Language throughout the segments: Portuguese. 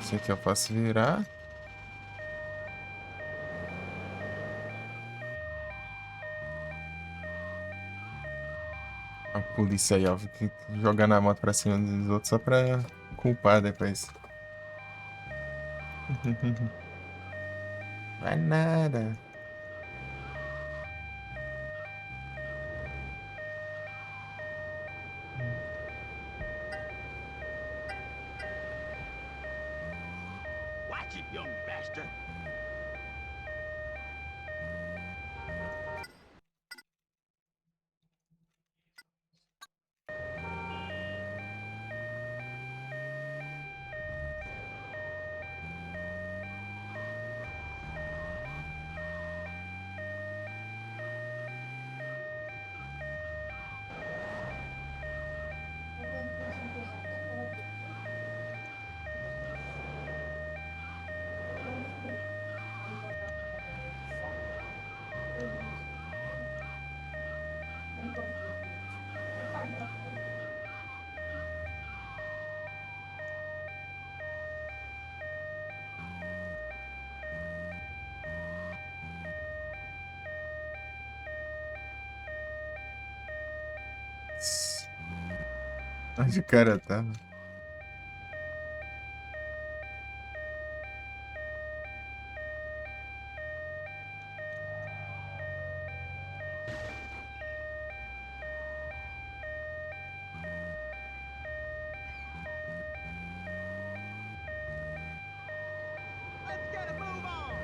Esse aqui eu posso virar. A polícia aí, ó. Jogando a moto pra cima dos outros só pra culpar depois. Vai nada. Watch it, young bastard. Onde o cara tá? Let's get a move on.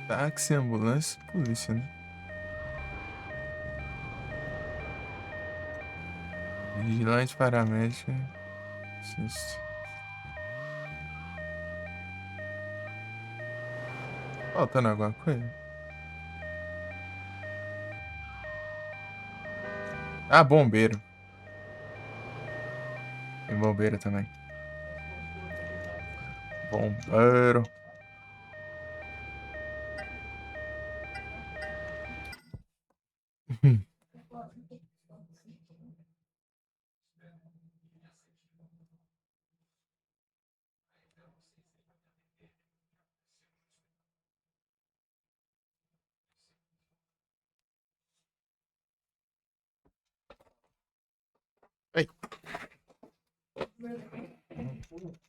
Táxi, ambulância, polícia, né? Vigilante, paramédico. Assiste. Faltando alguma coisa? Ah, bombeiro. Tem bombeiro também. Bombeiro. Ei.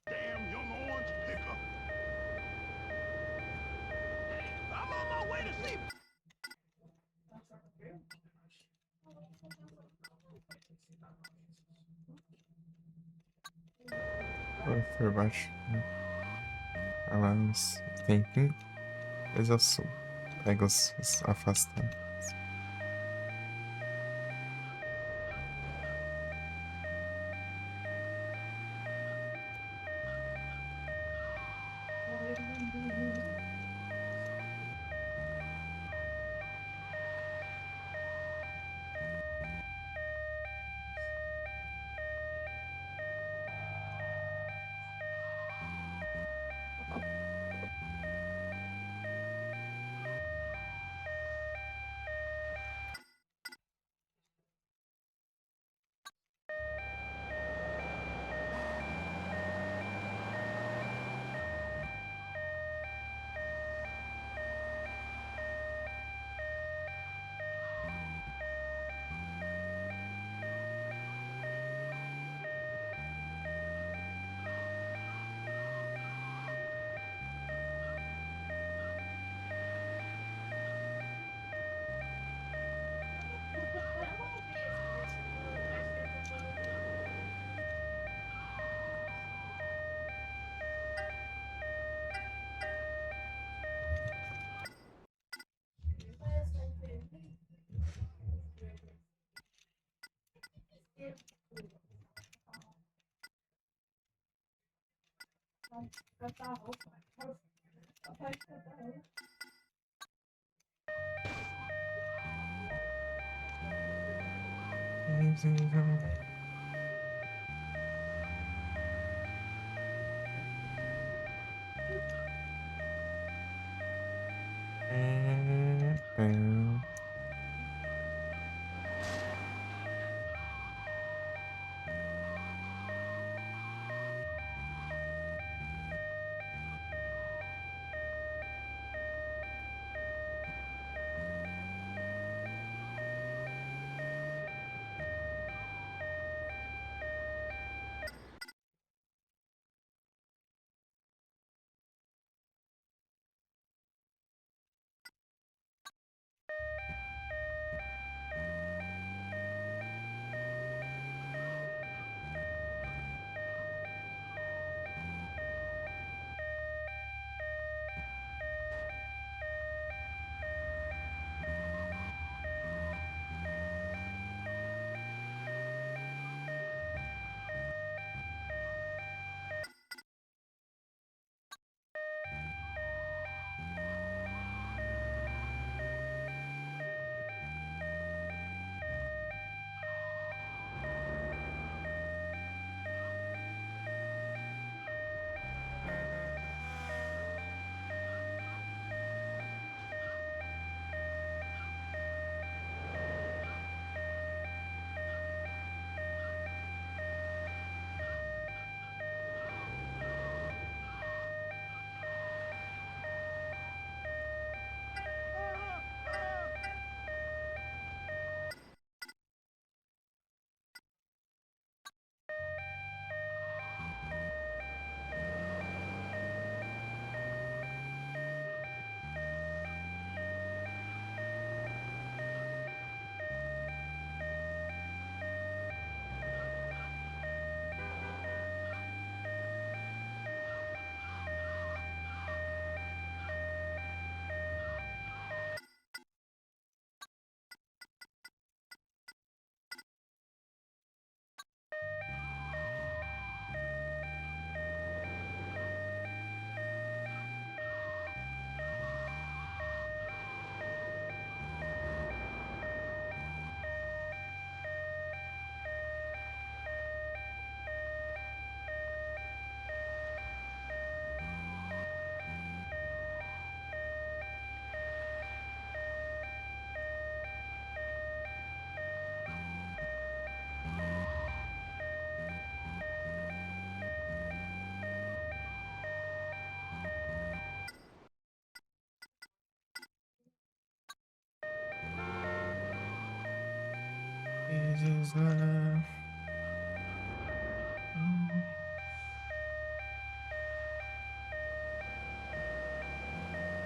Damn young orange picker. I'm on my way to see. Por baixo. Alarmes. Tempinho. Depois eu subo. Pega os afastando.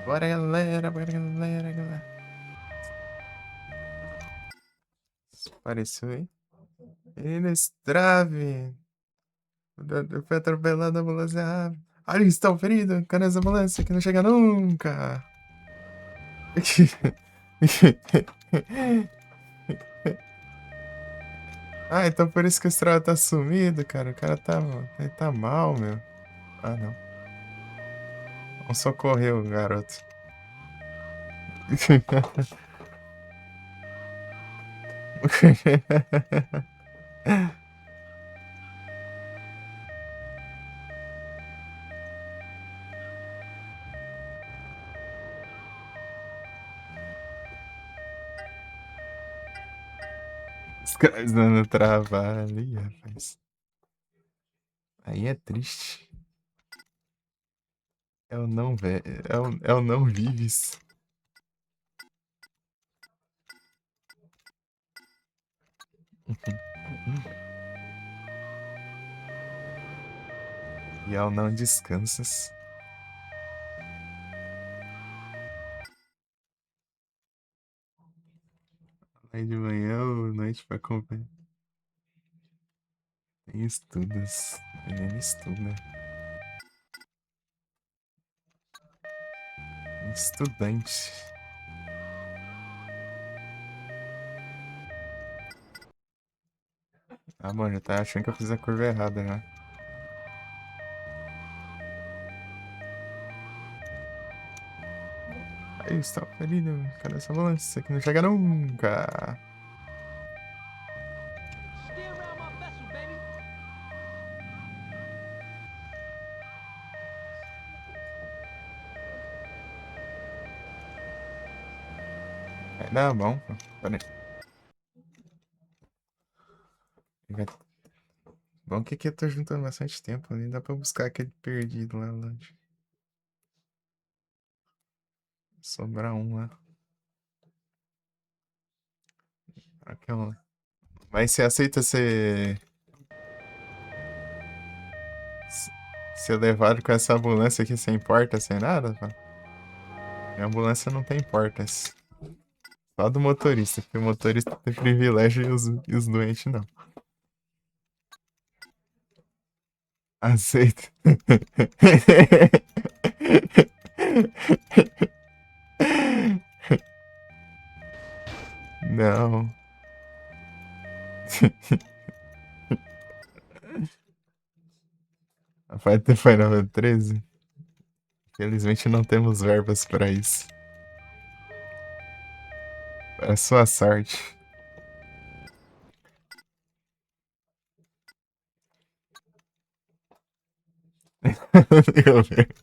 Bora, galera, bora, galera, galera. Apareceu aí? Ele Strave. Foi atropelado a ambulância rápida. Ali está o ferido. Cadê essa ambulância que não chega nunca? Ah, então por isso que o Strava tá sumido, cara. O cara tá, ele tá mal, meu. Ah, não. Vamos socorrer o garoto. Os caras dando trabalho, ih, rapaz. Aí é triste. É o não, velho. É o não vives. E é o não descansas. Aí de manhã ou noite pra comer. Tem estudos. Menino estuda. Estudante. Ah, bom, já tá achando que eu fiz a curva errada já. Ele está ferido. Cadê essa ambulância que não chega nunca? Steer around my vessel, baby. Vai dar bom, pô. Pera aí. Vai- Bom que aqui eu tô juntando bastante tempo, nem dá pra buscar aquele perdido lá longe. Sobrar um lá. Aquela. Mas você aceita ser levado com essa ambulância aqui sem porta, sem nada, pô? Minha ambulância não tem portas. Só do motorista, porque o motorista tem privilégio e os doentes não. Aceita. Não. A parte foi Final 13. Infelizmente não temos verbas para isso. Para sua sorte. Governo.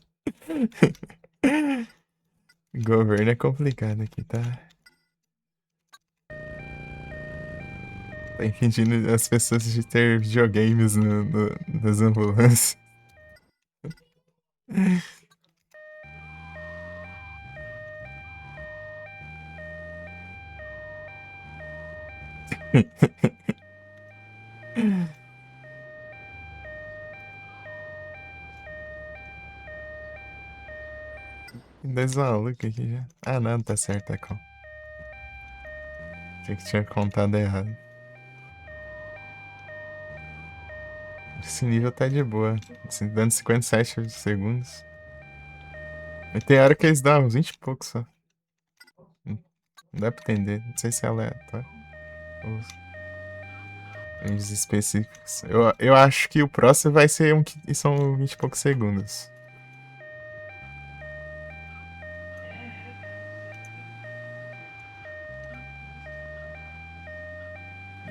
Governo é complicado aqui, tá? Tá impedindo as pessoas de ter videogames nas ambulâncias. Dois malucos aqui já. Ah, não, tá certo, tá com. Achei que tinha contado errado. Esse nível tá de boa. Assim, dando 57 segundos. Mas tem hora que eles dão uns 20 e poucos só. Não dá pra entender. Não sei se é aleatório. Ou ranges específicos. Eu acho que o próximo vai ser um que são 20 e poucos segundos.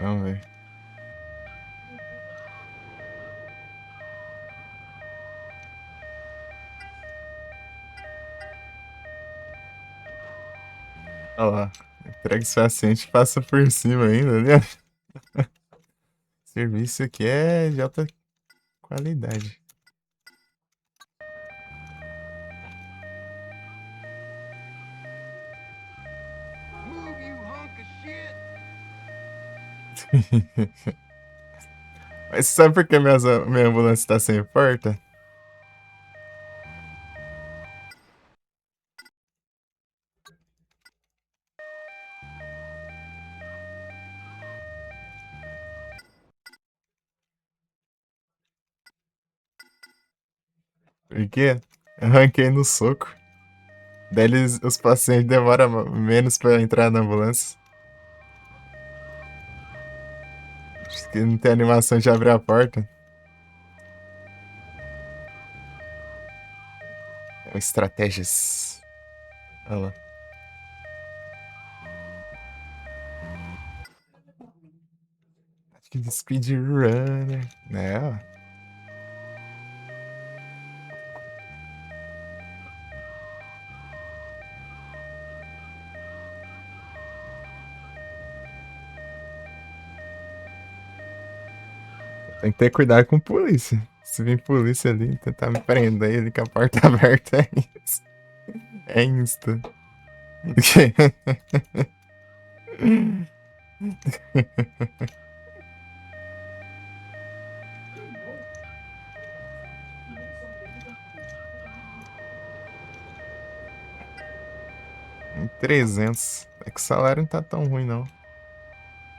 Vamos ver. Olha lá. Entrega esse paciente passa por cima ainda, né? Serviço aqui é de alta qualidade. Move, you hunk of shit. Mas sabe por que minha ambulância tá sem porta? Porque eu arranquei no soco. Daí os pacientes demoram menos pra entrar na ambulância. Acho que não tem animação de abrir a porta. É estratégias. Olha lá. Acho que de speedrunner. É, ó. Tem que ter cuidado com polícia. Se vir polícia ali e tentar me prender ele com a porta aberta, é isso. É insta. 300. É que o salário não tá tão ruim, não.